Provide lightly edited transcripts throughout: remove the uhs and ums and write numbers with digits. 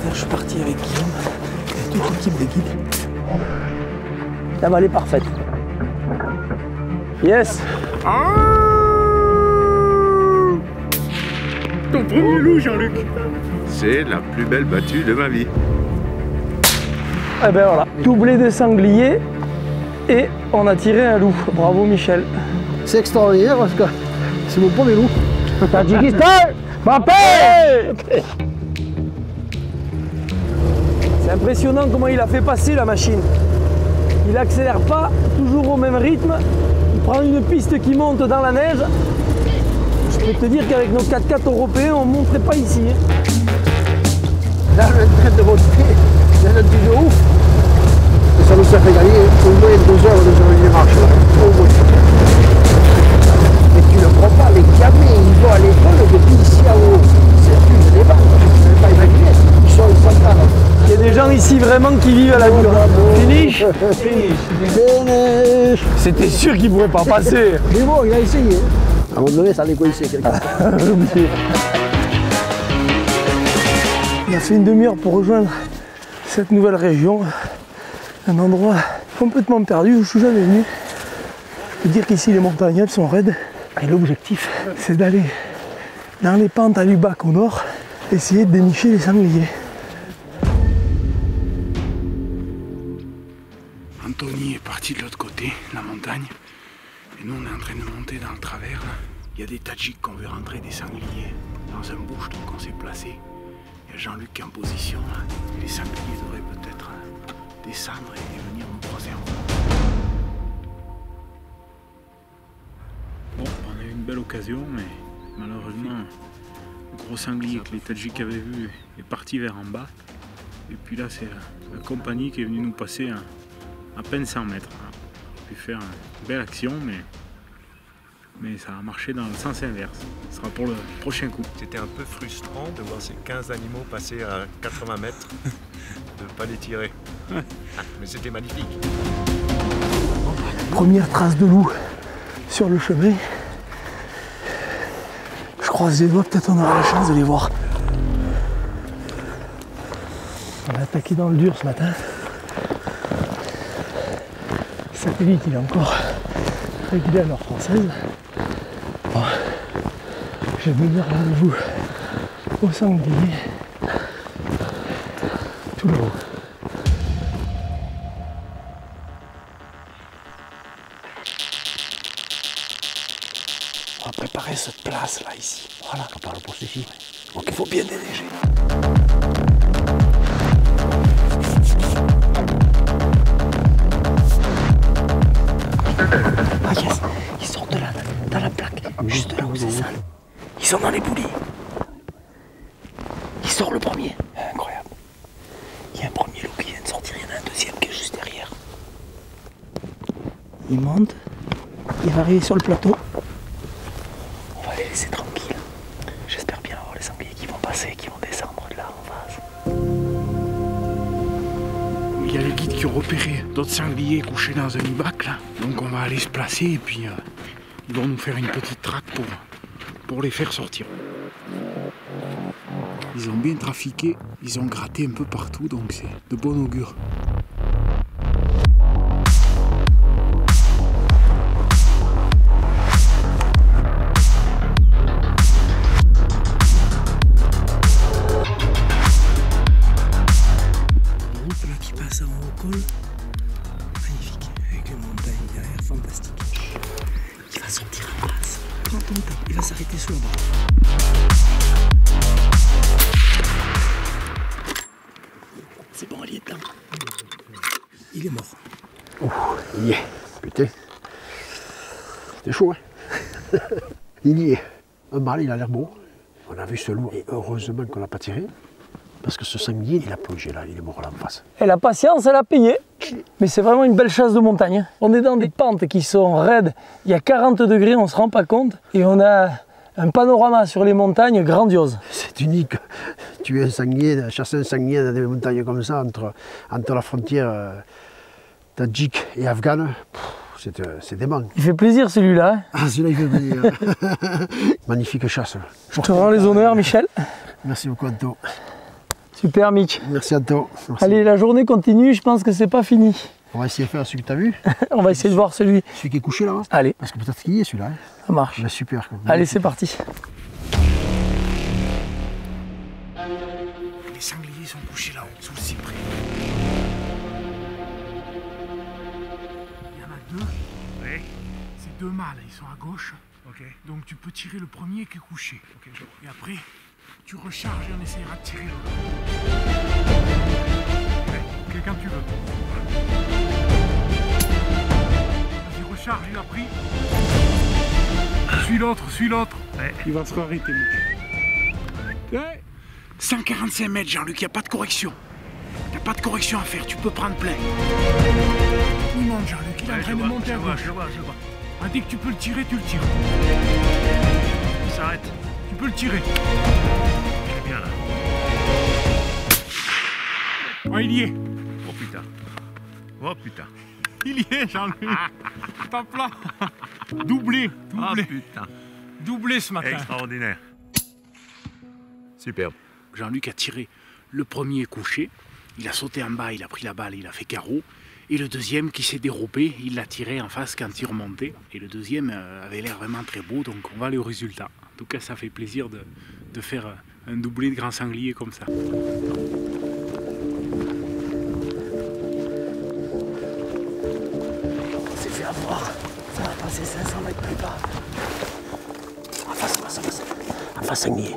matin, je suis parti avec Guillaume et toute l'équipe des guides. La vallée parfaite. Yes. Ton premier loup, Jean-Luc. C'est la plus belle battue de ma vie. Et ben voilà, doublé de sanglier et on a tiré un loup. Bravo Michel. C'est extraordinaire parce que c'est mon premier loup. Tadjikistan, ma paix. C'est impressionnant comment il a fait passer la machine. Il n'accélère pas, toujours au même rythme. Il prend une piste qui monte dans la neige. Je peux te dire qu'avec nos 4x4 européens, on ne monterait pas ici. Là, je suis en train de monter, il y a un truc de ouf. Et ça nous a fait gagner au moins 2 heures de marche. Mais tu ne crois pas, les gamins, ils vont à l'école depuis ici à haut. C'est plus de débat, je ne peux pas imaginer. Ils sont au centre. Il y a des gens ici vraiment qui vivent à la dure. Finish. Finish. C'était sûr qu'il ne pourrait pas passer. Mais bon, il a essayé. À un moment donné, ça allait coincer quelqu'un. On a fait une demi-heure pour rejoindre cette nouvelle région. Un endroit complètement perdu où je ne suis jamais venu. Je peux dire qu'ici les montagnes elles sont raides. Et l'objectif, c'est d'aller dans les pentes à Lubac au nord, essayer de dénicher les sangliers. Anthony est parti de l'autre côté, la montagne. Et nous, on est en train de monter dans le travers. Là. Il y a des Tadjiks qu'on veut rentrer des sangliers dans un bush, donc on s'est placé. Il y a Jean-Luc qui est en position. Là. Et les sangliers devraient peut-être descendre et venir nous croiser en haut. Bon, on a eu une belle occasion, mais malheureusement, le gros sanglier que les Tadjiks avaient vu est parti vers en bas. Et puis là, c'est la compagnie qui est venue nous passer à peine 100 mètres. On a pu faire une belle action, mais ça a marché dans le sens inverse. Ce sera pour le prochain coup. C'était un peu frustrant de voir ces 15 animaux passer à 80 mètres, de ne pas les tirer. Mais c'était magnifique. Première trace de loup sur le chemin. Je croise les doigts, peut-être on aura la chance de les voir. On a attaqué dans le dur ce matin. Satellite, il est encore régulier à l'heure française. Bon, je vais donner rendez-vous au sanglier tout là-haut. On va préparer cette place là ici. Voilà, on parle pour ceci. Donc il faut bien déneiger. Ah yes, ils sortent de là, dans la plaque, juste là où c'est sale. Ils sont dans les poulies. Il sort le premier. Incroyable. Il y a un premier loup qui vient de sortir, il y en a un deuxième qui est juste derrière. Il monte, il va arriver sur le plateau. On va les laisser tranquilles. J'espère bien avoir les sangliers qui vont passer, qui vont descendre de là en face. Il y a les guides qui ont repéré d'autres sangliers couchés dans un bac là. Donc on va aller se placer et puis ils vont nous faire une petite traque pour les faire sortir. Ils ont bien trafiqué, ils ont gratté un peu partout, donc c'est de bon augure. Magnifique, avec les montagnes derrière, fantastique. Il va sortir en face. Prends ton temps, il va s'arrêter sous la barre. C'est bon, il est dedans. Il est mort. Ouh, il y est. Putain. C'est chaud, hein. Il y est. Un mâle, il a l'air beau. On a vu ce loup et heureusement qu'on l'a pas tiré. Parce que ce sanglier, il a plongé là, il est mort là en face. Et la patience, elle a payé. Mais c'est vraiment une belle chasse de montagne. On est dans des pentes qui sont raides. Il y a 40 degrés, on ne se rend pas compte. Et on a un panorama sur les montagnes grandiose. C'est unique. Tuer un sanglier, chasser un sanglier dans des montagnes comme ça, entre la frontière tadjik et afghane, c'est dément. Il fait plaisir celui-là. Hein. Ah, celui-là, il fait plaisir. Magnifique chasse. Je te rends les honneurs, Michel. Merci beaucoup, Anto. Super Mitch. Merci à toi. Merci. Allez, la journée continue, je pense que c'est pas fini. On va essayer de faire celui que tu as vu. On va essayer de voir celui. Celui qui est couché là-bas. Allez, Parce que peut-être qu'il y est celui-là. Hein. ça marche. Bah, super. Allez, c'est parti. Les sangliers sont couchés là-haut, sous le cyprès. Il y en a deux. Oui. C'est deux mâles, ils sont à gauche. Ok. Donc tu peux tirer le premier qui est couché. Ok, je vois. Et après, tu recharges et on essaiera de tirer l'autre. Ok, quand tu veux. Vas-y, recharge, il a pris. Suis l'autre, suis l'autre. Ouais. Il va se arrêter, ouais. 145 mètres, Jean-Luc, il n'y a pas de correction. Il n'y a pas de correction à faire, tu peux prendre plein. Il monte, Jean-Luc, il est en train de monter à gauche. Je vois. Ah, dès que tu peux le tirer, tu le tires. Il s'arrête. Tu peux le tirer. Très bien là. Ah, il y est. Oh putain. Oh putain. Il y est, Jean-Luc. Top là. Doublé. Ah Doublé. putain. Doublé ce matin. Extraordinaire. Superbe. Jean-Luc a tiré le premier couché. Il a sauté en bas, il a pris la balle, il a fait carreau. Et le deuxième qui s'est dérobé, il l'a tiré en face quand il remontait. Et le deuxième avait l'air vraiment très beau, donc on va aller au résultat. En tout cas, ça fait plaisir de faire un doublé de grand sanglier comme ça. On s'est fait avoir. Ça va passer 500 mètres plus bas. En face. En face, sanglier.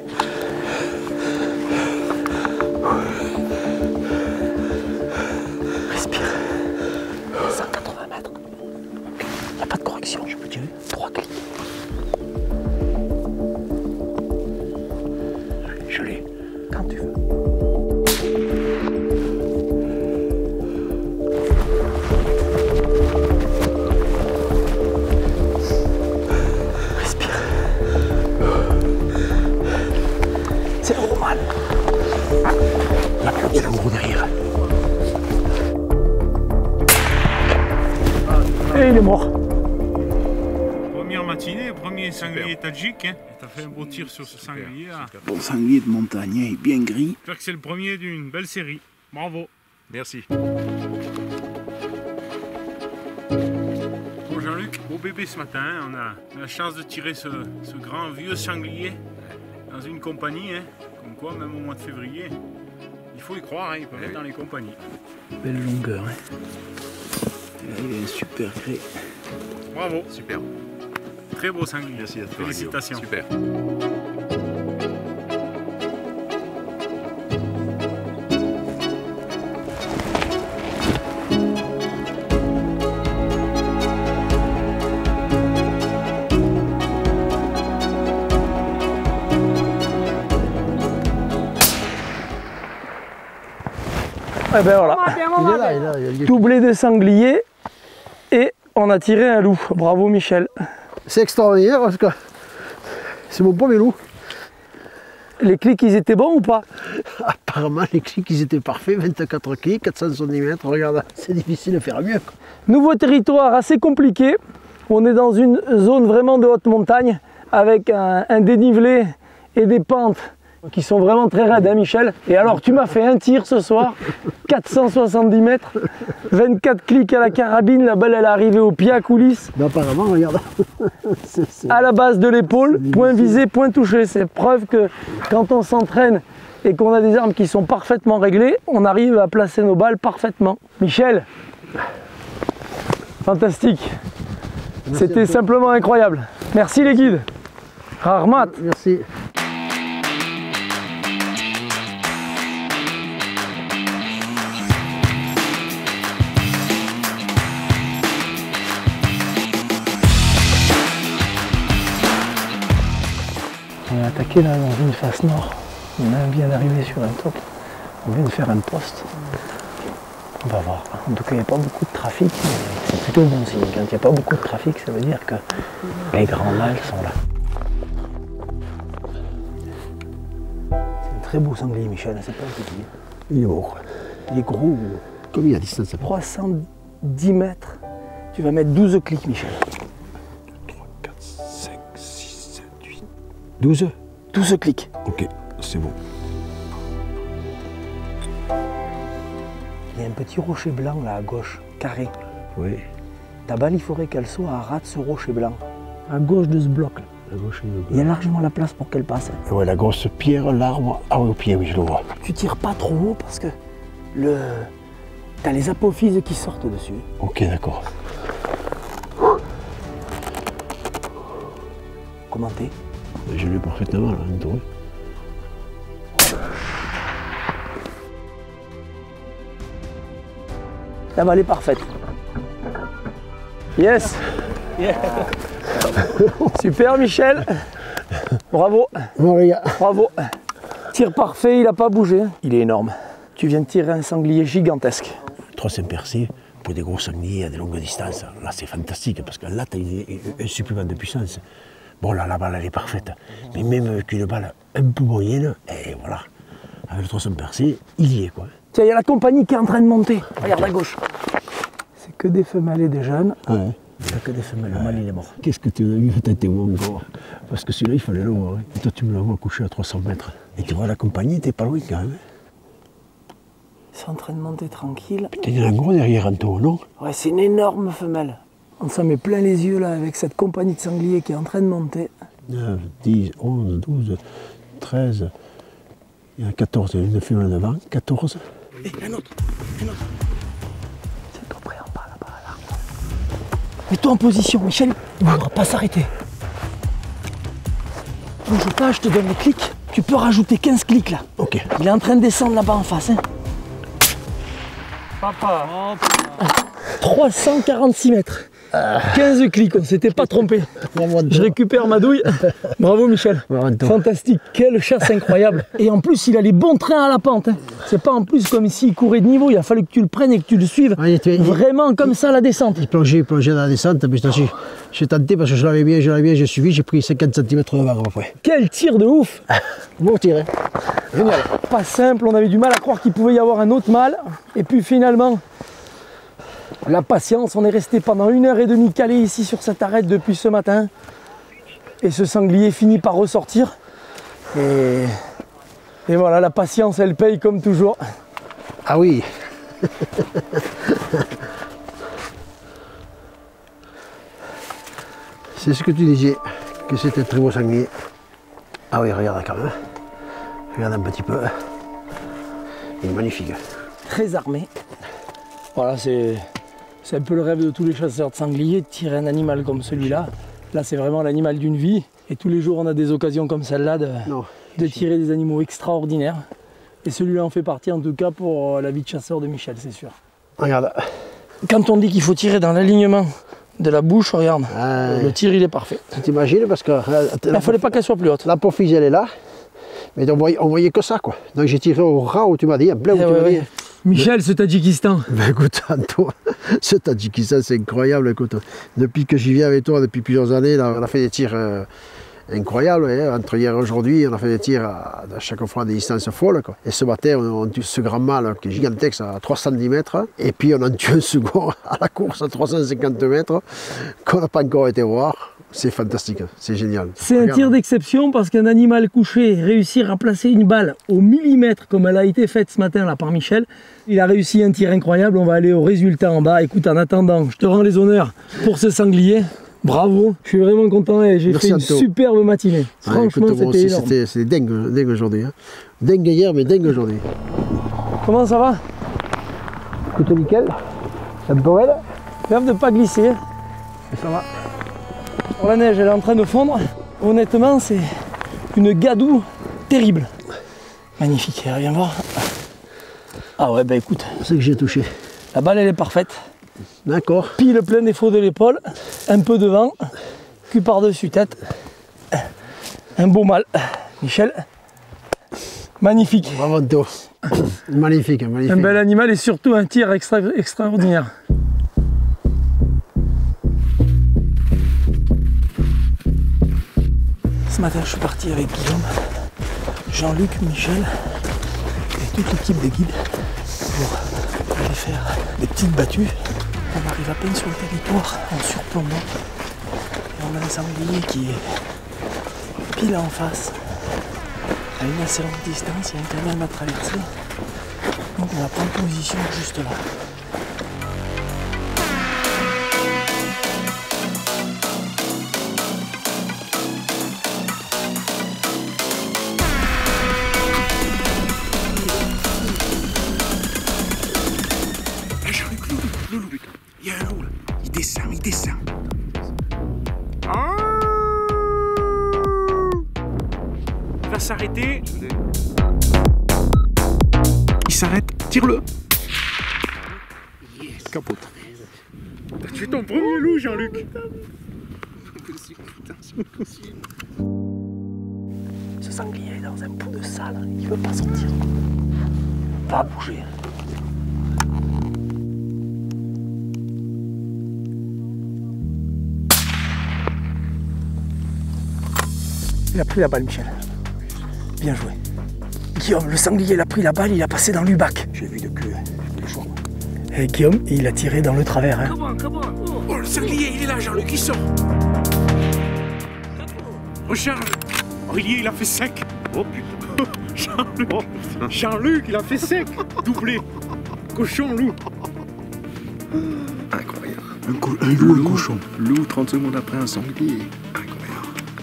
Respire. 180 mètres. Il n'y a pas de correction, je peux tirer 3 clics. Je l'ai. Quand tu veux. Respire. C'est le gros mal. Il y a le gros derrière. Et il est mort. Première matinée, premier sanglier tadjik. Hein. Tu as fait un beau tir sur ce sanglier là. Bon sanglier de montagne, il est bien gris. J'espère que c'est le premier d'une belle série. Bravo. Merci. Bon Jean-Luc, beau bébé ce matin. Hein. On a la chance de tirer ce grand vieux sanglier dans une compagnie. Hein. Comme quoi, même au mois de février, il faut y croire, hein. Ils peuvent être dans les compagnies. Belle longueur, hein. Il est un super cré. Bravo. Superbe. Très beau sanglier. Merci à toi. Félicitations. Super. Et ben voilà. Il est là, il est. Doublé de sanglier et on a tiré un loup. Bravo Michel. C'est extraordinaire parce que c'est mon premier loup. Les clics, ils étaient bons ou pas? Apparemment, les clics, ils étaient parfaits. 24 clics, 400 cm. Regarde, c'est difficile de faire mieux. Quoi. Nouveau territoire assez compliqué. On est dans une zone vraiment de haute montagne avec un dénivelé et des pentes qui sont vraiment très raides, hein Michel? Et alors, tu m'as fait un tir ce soir, 470 mètres, 24 clics à la carabine, la balle elle est arrivée au pied à coulisses. Mais apparemment, regarde. À la base de l'épaule, point visé, point touché. C'est preuve que quand on s'entraîne et qu'on a des armes qui sont parfaitement réglées, on arrive à placer nos balles parfaitement. Michel, fantastique. C'était simplement incroyable. Merci les guides. Rarmat. Merci. On est attaqué là dans une face nord. On vient d'arriver sur un top. On vient de faire un poste. On va voir. En tout cas, il n'y a pas beaucoup de trafic. C'est plutôt bon signe. Quand il n'y a pas beaucoup de trafic, ça veut dire que les grands mâles sont là. C'est un très beau sanglier, Michel. C'est pas un petit. Il est beau. Il est gros. Combien à distance? 310 mètres. Tu vas mettre 12 clics, Michel. 3, 4, 5, 6, 7, 8. 12. 12 clics. Ok, c'est bon. Il y a un petit rocher blanc là à gauche, carré. Oui. Ta balle, il faudrait qu'elle soit à ras de ce rocher blanc. À gauche de ce bloc là. La gauche, Il y a largement la place pour qu'elle passe. et ouais, la grosse pierre, l'arbre. Ah oui, au pied, oui, je le vois. Tu tires pas trop haut parce que t'as les apophyses qui sortent dessus. Ok, d'accord. Comment t'es? Je l'ai parfaitement là, entouré. La balle est parfaite. Yes. Super Michel. Bravo. Bon, les gars. Bravo. Tir parfait, il n'a pas bougé. Il est énorme. Tu viens de tirer un sanglier gigantesque. 300 percés pour des gros sangliers à des longues distances. Là, c'est fantastique parce que là, tu as un supplément de puissance. Bon, là, la balle, elle est parfaite. Mais même avec une balle un peu moyenne, et voilà, avec le 300 percés, il y est, quoi. Tiens, il y a la compagnie qui est en train de monter. Regarde à gauche. C'est que des femelles et des jeunes. Ouais. Il n'y a que des femelles. Le mâle, il est mort. Qu'est-ce que tu as vu? T'es bon encore. Parce que celui-là, il fallait le voir. Hein. Et toi, tu me l'as vu coucher à 300 mètres. Et tu vois, la compagnie, t'es pas loin quand même. Ils sont en train de monter tranquille. Putain, il y en a un gros derrière en taux, non? Ouais, c'est une énorme femelle. On s'en met plein les yeux là avec cette compagnie de sangliers qui est en train de monter. 9, 10, 11, 12, 13. Il y en a 14. Il y a une femelle devant. 14. Et un autre. C'est tout près en bas là-bas à l'arbre. Mets-toi en position, Michel. Il ne pourra pas s'arrêter. Bouge pas, je te donne les clics. Tu peux rajouter 15 clics là. Ok. Il est en train de descendre là-bas en face. Hein. Papa. 346 mètres. 15 clics, on s'était pas trompé. Je récupère ma douille. Bravo Michel. Fantastique, quelle chasse incroyable. Et en plus, il a les bons trains à la pente. Hein. C'est pas en plus comme s'il courait de niveau, il a fallu que tu le prennes et que tu le suives. Vraiment comme ça la descente. Il plongeait dans la descente, mais j'ai tenté parce que je l'avais bien, j'ai suivi, j'ai pris 50 cm de vent à peu près. Quel tir de ouf. Bon tir, hein. Génial. Pas simple, on avait du mal à croire qu'il pouvait y avoir un autre mâle. Et puis finalement, la patience, on est resté pendant 1h30 calé ici sur cette arête depuis ce matin. Et ce sanglier finit par ressortir. Et voilà, la patience, elle paye comme toujours. Ah oui. C'est ce que tu disais, que c'était un très beau sanglier. Ah oui, regarde quand même. Regarde un petit peu. Il est magnifique. Très armé. Voilà, c'est un peu le rêve de tous les chasseurs de sangliers, de tirer un animal comme celui-là. Là, c'est vraiment l'animal d'une vie. Et tous les jours, on a des occasions comme celle-là de tirer des animaux extraordinaires. Et celui-là en fait partie, en tout cas, pour la vie de chasseur de Michel, c'est sûr. Regarde. Quand on dit qu'il faut tirer dans l'alignement de la bouche, regarde, le tir, il est parfait. Tu t'imagines, parce que... Il ne fallait pas qu'elle soit plus haute. L'apophyse, elle est là. Mais on voyait que ça, quoi. Donc j'ai tiré au ras où tu m'as dit, en plein où tu m'as dit. Michel, ce Tadjikistan. Ben écoute, Anto, ce Tadjikistan, c'est incroyable. Écoute, depuis que j'y viens avec toi, depuis plusieurs années, là, on a fait des tirs incroyables. Hein. Entre hier et aujourd'hui, on a fait des tirs à chaque fois à des distances folles, quoi. Et ce matin, on tue ce grand mâle qui est gigantesque à 310 mètres. Et puis on en tue un second à la course à 350 mètres qu'on n'a pas encore été voir. C'est fantastique, c'est génial. C'est un tir d'exception parce qu'un animal couché réussir à placer une balle au millimètre comme elle a été faite ce matin là par Michel, il a réussi un tir incroyable. On va aller au résultat en bas. Écoute, en attendant, je te rends les honneurs pour ce sanglier. Bravo, je suis vraiment content et j'ai fait une superbe matinée. Franchement, c'était énorme. C'était dingue aujourd'hui. Hein. Dingue hier, mais dingue aujourd'hui. Comment ça va? Écoute, nickel. Ça te paraît là? Fais de ne pas glisser. Ça va. La neige, elle est en train de fondre. Honnêtement, c'est une gadoue terrible. Magnifique, viens voir. Ah ouais, bah écoute. C'est que j'ai touché. La balle, elle est parfaite. D'accord. Pile plein défaut de l'épaule, un peu de vent, cul par-dessus tête. Un beau mâle. Michel, magnifique. Bravo, Anto. Magnifique, magnifique. Un bel animal et surtout un tir extraordinaire. Ce matin, je suis parti avec Guillaume, Jean-Luc, Michel et toute l'équipe des guides pour aller faire des petites battues. On arrive à peine sur le territoire en surplombant et on a un sanglier qui est pile en face, à une assez longue distance, il y a un canal à traverser. Donc on va prendre position juste là. Jean-Luc, il y a un loup là. Il descend. Il va s'arrêter. Il s'arrête, tire-le. Yes. Capote. T'as tué ton premier loup, Jean-Luc. Ce sanglier est dans un pot de sale, il veut pas sortir. Va bouger. Il a pris la balle, Michel. Bien joué. Guillaume, le sanglier, il a pris la balle, il a passé dans l'UBAC. J'ai vu de cul, le choix. Et Guillaume, il a tiré dans le travers. Hein. Oh, le sanglier, il est là, Jean-Luc, il sort. Recharge. Aurélie, il a fait sec. Oh putain. Jean-Luc, Jean-Luc, il a fait sec. Doublé. Cochon, loup. Incroyable. Un loup, Cochon. Loup, 30 secondes après un sanglier.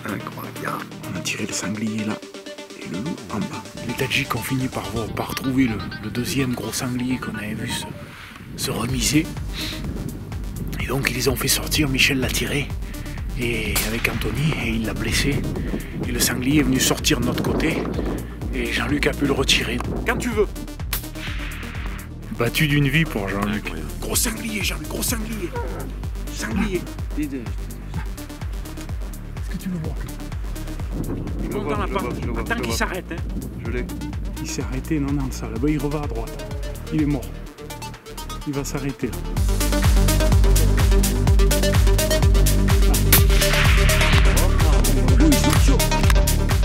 Incroyable. On a tiré le sanglier là et le loup en bas. Les Tadjiks ont fini par trouver le deuxième gros sanglier qu'on avait vu se remiser. Et donc ils les ont fait sortir, Michel l'a tiré et avec Anthony et il l'a blessé. Et le sanglier est venu sortir de notre côté et Jean-Luc a pu le retirer. Quand tu veux. Battu d'une vie pour Jean-Luc. Gros sanglier, Jean-Luc, gros sanglier. Sanglier. Est-ce que tu le vois? Il monte dans la pente. Attends qu'il s'arrête. Hein. Je l'ai. Il s'est arrêté, non, ça. Là-bas, il revient à droite. Il est mort. Il va s'arrêter là.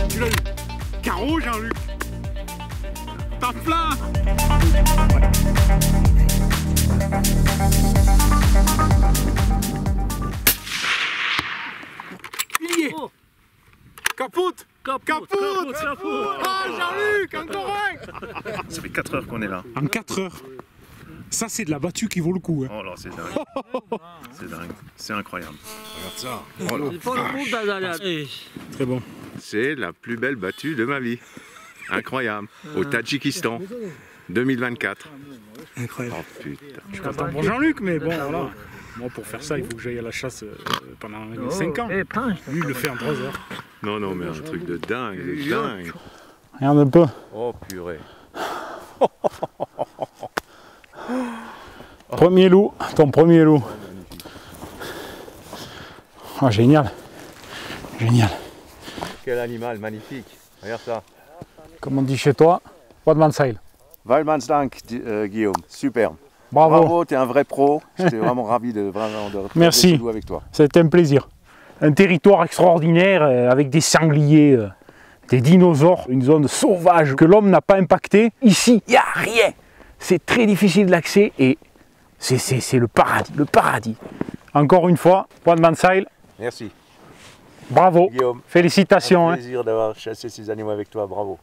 Tu l'as eu. Carreau, Jean-Luc. T'as plein. Il y est. Capote. Ah, Jean-Luc, encore un. Ça fait 4 heures qu'on est là. En 4 heures. Ça, c'est de la battue qui vaut le coup. Hein. Oh là, c'est dingue. C'est dingue. C'est incroyable. Regarde ça. Oh là. Très bon. C'est la plus belle battue de ma vie. Incroyable. Au Tadjikistan. 2024. Incroyable. Oh putain. Je suis content pour Jean-Luc, mais bon, voilà. Moi, pour faire ça, il faut que j'aille à la chasse pendant 5 ans. Lui, il le fait en 3 heures. Non, mais un truc de dingue, Regarde un peu. Oh purée. Premier loup, ton premier loup. Oh, génial. Quel animal magnifique. Regarde ça. Comme on dit chez toi, wat man zeil. Valmansdank, Guillaume. Superbe. Bravo. T'es un vrai pro. J'étais vraiment ravi de Merci. jouer avec toi. C'était un plaisir. Un territoire extraordinaire avec des sangliers, des dinosaures, une zone sauvage que l'homme n'a pas impactée. Ici, il n'y a rien. C'est très difficile d'accès et c'est le paradis. Encore une fois, wat man zeil. Merci. Bravo. Guillaume. Félicitations. Un plaisir d'avoir chassé ces animaux avec toi. Bravo.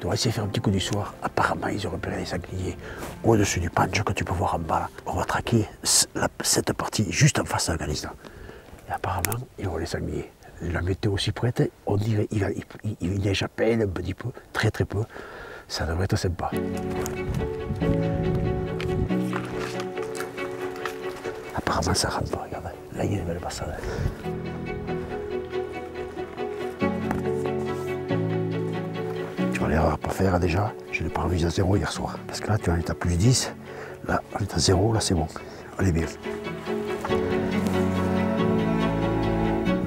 On va essayer de faire un petit coup du soir. Apparemment, ils ont repéré les sangliers au-dessus du panche que tu peux voir en bas. Là. On va traquer cette partie juste en face de l'Afghanistan. Et apparemment, ils vont les sangliers. La météo aussi prête, on dirait il neige à peine un petit peu, très peu. Ça devrait être sympa. Apparemment, ça rentre pas, regarde. Là, il y a une belle passade. Tu vois l'erreur à pas faire déjà, je l'ai pas revu à 0 hier soir. Parce que là, tu en es à plus 10, là, on est à 0, là, c'est bon. Allez bien.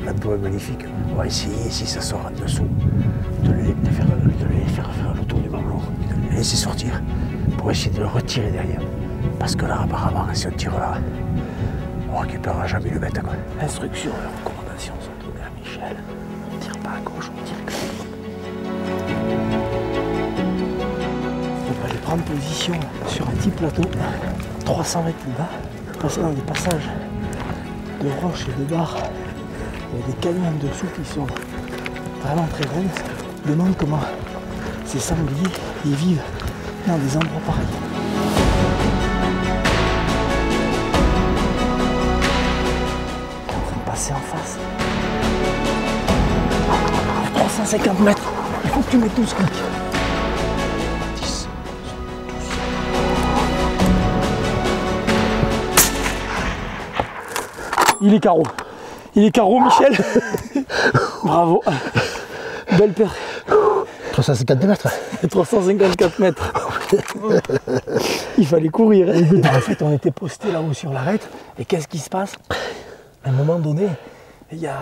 L'endroit est magnifique. On va essayer, si ça sort en dessous, de les faire faire le tour du mamelon, de les laisser sortir pour essayer de le retirer derrière. Parce que là, apparemment, si on tire là, on récupérera jamais le bête. Instructions et recommandations sont données à Michel. On ne tire pas à gauche, on tire à droite. On va aller prendre position sur un petit plateau, 300 mètres plus bas, passer dans des passages de roches et de barres. Il y a des canyons dessous qui sont vraiment très denses. Je me demande comment ces sangliers ils vivent dans des endroits pareils. Il est en train de passer en face. 350 mètres. Il faut que tu mettes tout ce clic. 10, 12. Il est carreau. Il est carreau, Michel. Bravo. Belle paire. 350 mètres. 354 mètres. Il fallait courir. En fait, on était posté là-haut sur l'arête. Et qu'est-ce qui se passe? À un moment donné, il y a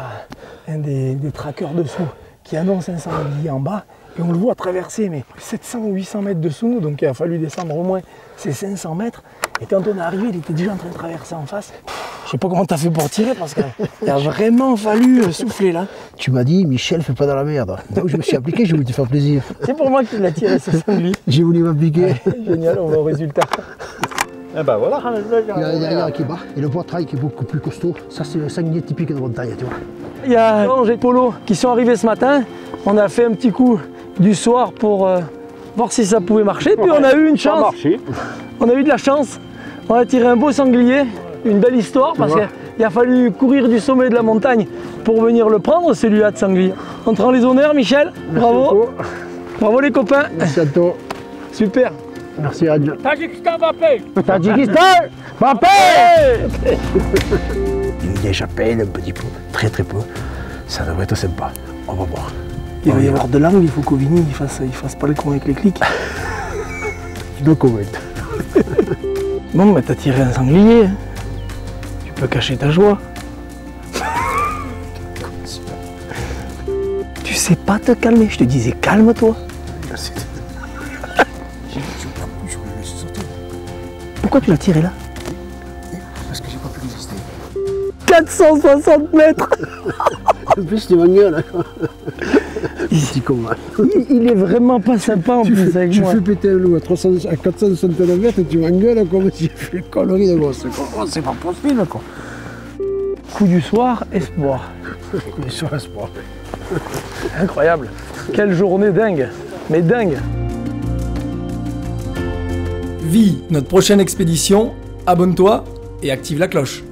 un des traqueurs dessous qui annonce un sanglier en bas. Et on le voit traverser, mais 700 ou 800 mètres dessous nous. Donc il a fallu descendre au moins ces 500 mètres. Et quand on est arrivé, il était déjà en train de traverser en face. Je sais pas comment t'as fait pour tirer parce qu'il a vraiment fallu souffler là. Tu m'as dit, Michel, fais pas dans la merde. Donc je me suis appliqué, j'ai voulu te faire plaisir. C'est pour moi qu'il a tiré ce sanglier. J'ai voulu m'appliquer. Ouais, génial, on va au résultat. Et ben voilà. Il y a derrière qui bat. Et le poitrail qui est beaucoup plus costaud. Ça, c'est le sanglier typique de montagne, tu vois. Il y a Ange et Polo qui sont arrivés ce matin. On a fait un petit coup du soir pour voir si ça pouvait marcher. Puis on a eu une chance. On a eu de la chance. On a tiré un beau sanglier. Une belle histoire parce qu'il a fallu courir du sommet de la montagne pour venir le prendre, celui-là de sanglier. On te rend les honneurs, Michel. Bravo. Bravo les copains. Merci à toi. Super. Merci Anne. Tadjikistan Mbappé. Tadjikistan Mbappé. Il y a échappé un petit peu, très peu. Ça devrait être sympa. On va voir. Il va y avoir de l'angle, il faut qu'Ovini il fasse pas le con avec les clics. No comment. Bon, bah t'as tiré un sanglier. Tu peux cacher ta joie. Tu sais pas te calmer, je te disais calme-toi. Pourquoi tu l'as tiré là? Parce que j'ai pas pu résister. 460 mètres. En plus, tu m'engueules. Petit con. Il est vraiment pas sympa en plus avec moi. Tu fais péter un loup à 469 mètres et tu m'engueules comme si j'ai fait une connerie de gosse. C'est pas possible quoi. Coup du soir, espoir. Coup du soir, espoir. Incroyable. Quelle journée dingue. Mais dingue. Vis notre prochaine expédition, abonne-toi et active la cloche.